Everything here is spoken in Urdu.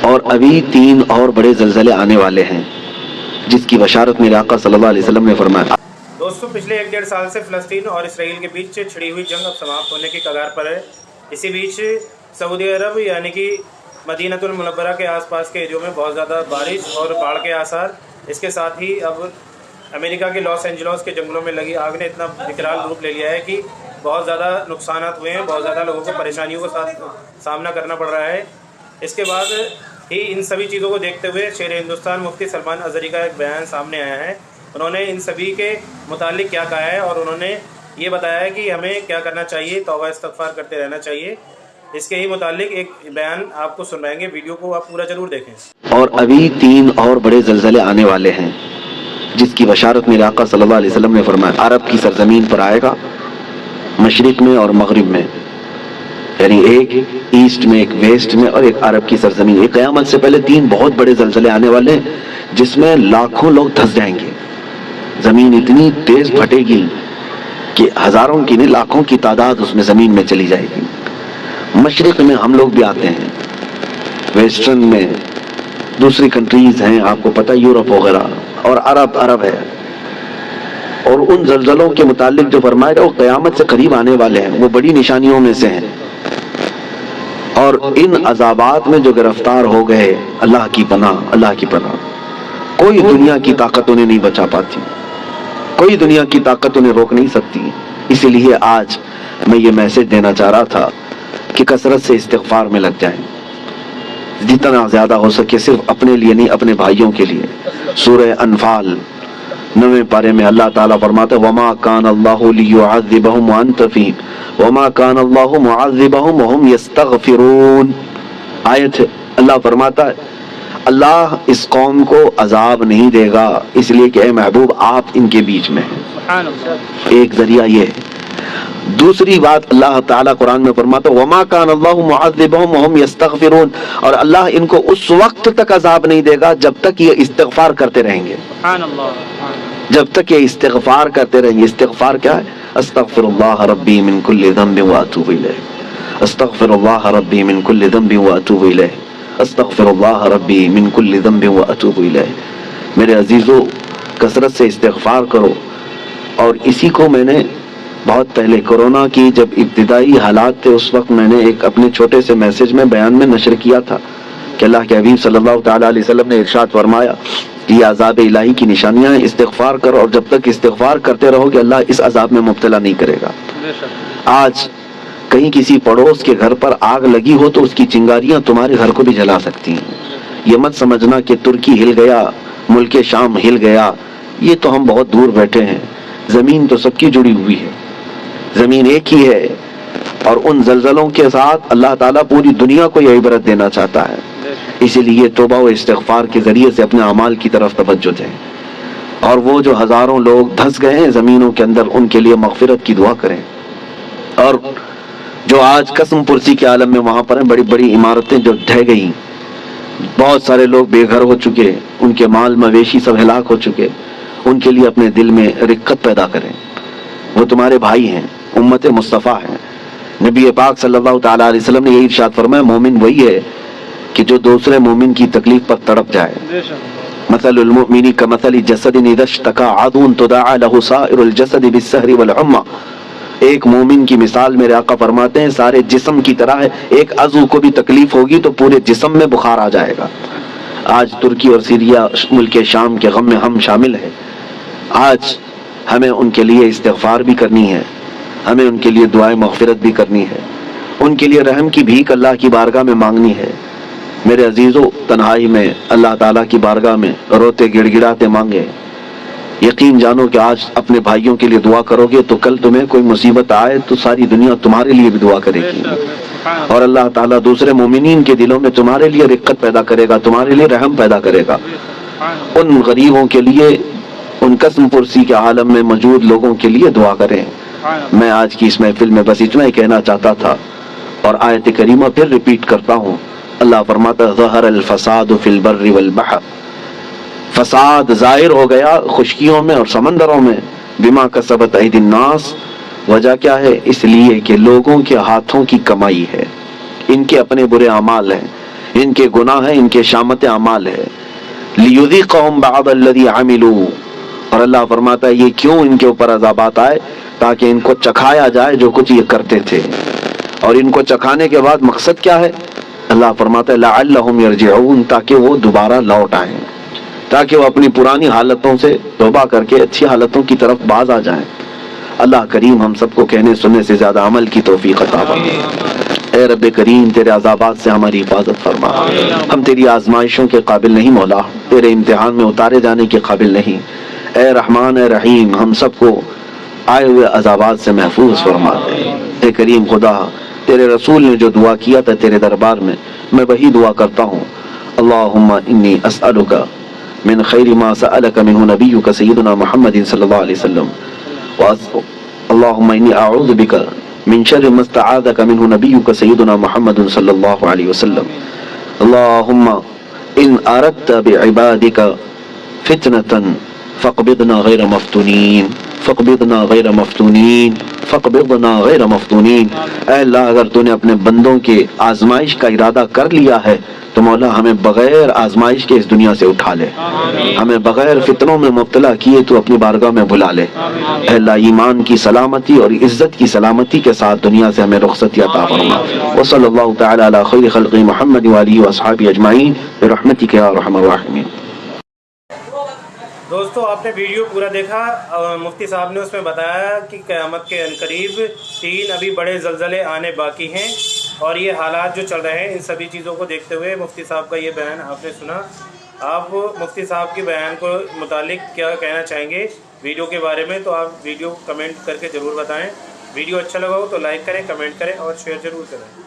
اور ابھی 3 اور بڑے زلزلے آنے والے ہیں جس کی بشارت میرے آقا صلی اللہ علیہ وسلم نے فرمایا۔ دوستوں، پچھلے 1-1.5 سال سے فلسطین اور اسرائیل کے بیچ چھڑی ہوئی جنگ اب سماپت ہونے کی کگار پر ہے۔ اسی بیچ سعودی عرب یعنی کہ مدینہ المنورہ کے آس پاس کے ایریوں میں بہت زیادہ بارش اور باڑھ کے آثار، اس کے ساتھ ہی اب امریکہ کے لاس اینجلس کے جنگلوں میں لگی آگ نے اتنا وکرال روپ لے لیا ہے کہ بہت زیادہ نقصانات ہوئے ہیں، بہت زیادہ لوگوں کو پریشانیوں کا سامنا کرنا پڑ رہا ہے۔ اس کے بعد ہی ان سبھی چیزوں کو دیکھتے ہوئے شیر ہندوستان مفتی سلمان اظہری کا ایک بیان سامنے آیا ہے۔ انہوں نے ان سبھی کے متعلق کیا کہا ہے اور انہوں نے یہ بتایا ہے کہ ہمیں کیا کرنا چاہیے، توبہ استغفار کرتے رہنا چاہیے۔ اس کے ہی متعلق ایک بیان آپ کو سنائیں گے، ویڈیو کو آپ پورا ضرور دیکھیں۔ اور ابھی 3 اور بڑے زلزلے آنے والے ہیں جس کی بشارت میرے آقا صلی اللہ علیہ وسلم نے فرمایا۔ عرب کی سرزمین پر آئے گا، مشرق میں اور مغرب میں، یعنی ایک ایسٹ میں، ایک ویسٹ میں اور ایک عرب کی سرزمین۔ ایک قیامت سے پہلے 3 بہت بڑے زلزلے آنے والے ہیں جس میں لاکھوں لوگ دھس جائیں گے۔ زمین اتنی تیز پھٹے گی کہ ہزاروں کی نہیں، لاکھوں کی تعداد اس میں زمین میں چلی جائے گی۔ مشرق میں ہم لوگ بھی آتے ہیں، ویسٹرن میں دوسری کنٹریز ہیں، آپ کو پتہ یورپ وغیرہ، اور عرب ہے۔ اور ان زلزلوں کے متعلق جو فرمایا وہ قیامت سے قریب آنے والے ہیں، وہ بڑی نشانیوں میں سے ہیں۔ اور ان عذابات میں جو گرفتار ہو گئے، اللہ کی پناہ، اللہ کی پناہ، کوئی دنیا کی طاقت انہیں نہیں بچا پاتی، کوئی دنیا کی طاقت انہیں روک نہیں سکتی۔ اسی لیے آج میں یہ میسج دینا چاہ رہا تھا کہ کثرت سے استغفار میں لگ جائیں، جتنا زیادہ ہو سکے، صرف اپنے لیے نہیں، اپنے بھائیوں کے لیے۔ سورہ انفال 9 پارے میں اللہ تعالیٰ فرماتا ہے وَمَا كَانَ اللَّهُ لِيُعَذِّبَهُمْ وَأَنْتَ فِيهِمْ وَمَا كَانَ اللَّهُ مُعَذِّبَهُمْ وَهُمْ يَسْتَغْفِرُونَ۔ آیت ہے، اللہ فرماتا ہے اللہ اس قوم کو عذاب نہیں دے گا اس لیے کہ اے محبوب آپ ان کے بیچ میں ہیں۔ ایک ذریعہ یہ ہے۔ دوسری بات اللہ تعالیٰ قرآن میں فرماتا ہے وَمَا كَانَ اللَّهُ مُعَذِّبَهُمْ وَهُمْ يَسْتَغْفِرُونَ، اور اللہ ان کو اس وقت تک عذاب نہیں دے گا جب تک یہ استغفار کرتے رہیں گے، جب تک یہ استغفار کرتے رہیں گے۔ استغفار کیا ہے؟ استغفر اللہ ربی من کل ذنب واتوب الیہ، استغفر اللہ ربی من کل ذنب واتوب الیہ، استغفر اللہ ربی من کل ذنب واتوب الیہ۔ میرے عزیزو، کثرت سے استغفار کرو۔ اور اسی کو میں نے بہت پہلے کرونا کی جب ابتدائی حالات تھے اس وقت میں نے ایک اپنے چھوٹے سے میسج میں بیان میں نشر کیا تھا کہ اللہ کے حبیب صلی اللہ تعالیٰ علیہ وسلم نے ارشاد فرمایا یہ عذاب الہی کی نشانیاں ہیں، استغفار کرو، اور جب تک استغفار کرتے رہو گے اللہ اس عذاب میں مبتلا نہیں کرے گا۔ آج کہیں کسی پڑوس کے گھر پر آگ لگی ہو تو اس کی چنگاریاں تمہارے گھر کو بھی جلا سکتی ہیں۔ یہ مت سمجھنا کہ ترکی ہل گیا، ملک شام ہل گیا، یہ تو ہم بہت دور بیٹھے ہیں، زمین تو سب کی جڑی ہوئی ہے، زمین ایک ہی ہے۔ اور ان زلزلوں کے ساتھ اللہ تعالیٰ پوری دنیا کو یہ عبرت دینا چاہتا ہے، اسی لیے توبہ و استغفار کے ذریعے سے اپنے اعمال کی طرف توجہ دیں۔ اور وہ جو ہزاروں لوگ دھس گئے ہیں زمینوں کے اندر ان کے لیے مغفرت کی دعا کریں۔ اور جو آج قسم پرسی کے عالم میں وہاں پر ہیں، بڑی بڑی عمارتیں جو ڈھہ گئی، بہت سارے لوگ بے گھر ہو چکے، ان کے مال مویشی سب ہلاک ہو چکے، ان کے لیے اپنے دل میں رقت پیدا کریں۔ وہ تمہارے بھائی ہیں، امت مصطفیٰ ہیں۔ نبی پاک صلی اللہ تعالیٰ علیہ وسلم نے یہی ارشاد فرمایا مومن وہی ہے کہ جو دوسرے مومن کی تکلیف پر تڑپ جائے۔ مثل المؤمن کمثل جسد اذا اشتكى عضو تداعى له سائر الجسد بالسهر والحمى۔ ایک مومن کی مثال میرے آقا فرماتے ہیں سارے جسم کی طرح ہے، ایک عضو کو بھی تکلیف ہوگی تو پورے جسم میں بخار آ جائے گا۔ آج ترکی اور سیریا ملک شام کے غم میں ہم شامل ہیں۔ آج ہمیں ان کے لیے استغفار بھی کرنی ہے، ہمیں ان کے لیے دعائیں مغفرت بھی کرنی ہے، ان کے لیے رحم کی بھیک اللہ کی بارگاہ میں مانگنی ہے۔ میرے عزیزو، تنہائی میں اللہ تعالیٰ کی بارگاہ میں روتے گڑ گڑاتے مانگے۔ یقین جانو کہ آج اپنے بھائیوں کے لیے دعا کرو گے تو کل تمہیں کوئی مصیبت آئے تو ساری دنیا تمہارے لیے بھی دعا کرے گی، اور اللہ تعالیٰ دوسرے مومنین کے دلوں میں تمہارے لیے رقت پیدا کرے گا، تمہارے لیے رحم پیدا کرے گا۔ ان غریبوں کے لیے، ان قسم پرسی کے عالم میں موجود لوگوں کے لیے دعا کریں۔ میں آج کی اس محفل میں بس اتنا ہی کہنا چاہتا تھا، اور آیت کریمہ پھر ریپیٹ کرتا ہوں۔ اللہ فرماتا ہے ظہر الفساد فی البر والبحر، فساد ظاہر ہو گیا خشکیوں میں اور سمندروں میں، بما کسبت ایدی الناس، وجہ کیا ہے؟ اس لیے کہ لوگوں کے ہاتھوں کی کمائی ہے، ان کے اپنے برے اعمال ہیں، ان کے گناہ ہیں، ان کے شامت اعمال ہے. لیذیقہم بعض الذی عملوا، اور اللہ فرماتا ہے یہ کیوں ان کے اوپر عذابات آئے؟ تاکہ ان کو چکھایا جائے جو کچھ یہ کرتے تھے. اور ان کو چکھانے کے بعد مقصد کیا ہے؟ اللہ فرماتا ہے لعلہم یرجعون، تاکہ وہ دوبارہ لوٹ آئیں، تاکہ وہ اپنی پرانی حالتوں سے توبہ کر کے اچھی حالتوں کی طرف باز آ جائیں. اللہ کریم ہم سب کو کہنے سننے سے زیادہ عمل کی توفیق عطا فرما. اے رب کریم تیرے عذابات سے ہماری حفاظت فرما. ہم تیری آزمائشوں کے قابل نہیں مولا، تیرے امتحان میں اتارے جانے کے قابل نہیں. اے رحمان اے رحیم ہم سب کو آئے ہوئے عذابات سے محفوظ فرما دے. اے کریم خدا تیرے رسول نے جو دعا کیا تھا تیرے دربار میں وہی دعا کرتا ہوں. اللہم انی اسألک من خیر ما سألک منہ نبیک سیدنا محمد صلی اللہ علیہ وسلم، اللہم انی اعوذ بک من شر ما استعاذک منہ نبیک سیدنا محمد صلی اللہ علیہ وسلم. اللہم ان اردت بعبادک فتنة فاقبضنا غیر مفتونین، فاقبضنا غیر مفتونین، فاقبضنا غیر مفتونین. اے اللہ اگر تو نے اپنے بندوں کے آزمائش کا ارادہ کر لیا ہے تو مولا ہمیں بغیر آزمائش کے اس دنیا سے اٹھا لے، ہمیں بغیر فتنوں میں مبتلا کیے تو اپنی بارگاہ میں بلا لے. اے اللہ ایمان کی سلامتی اور عزت کی سلامتی کے ساتھ دنیا سے ہمیں رخصتی عطا فرما. وصلی اللہ تعالی علی خیر خلق محمد وآلہ واصحابہ اجمعین برحمتک یا ارحم الراحمین. دوستو آپ نے ویڈیو پورا دیکھا. مفتی صاحب نے اس میں بتایا کہ قیامت کے عنقریب 3 ابھی بڑے زلزلے آنے باقی ہیں، اور یہ حالات جو چل رہے ہیں ان سبھی چیزوں کو دیکھتے ہوئے مفتی صاحب کا یہ بیان آپ نے سنا. آپ مفتی صاحب کے بیان کو متعلق کیا کہنا چاہیں گے ویڈیو کے بارے میں؟ تو آپ ویڈیو کمنٹ کر کے ضرور بتائیں. ویڈیو اچھا لگا ہو تو لائک کریں، کمنٹ کریں اور شیئر ضرور کریں.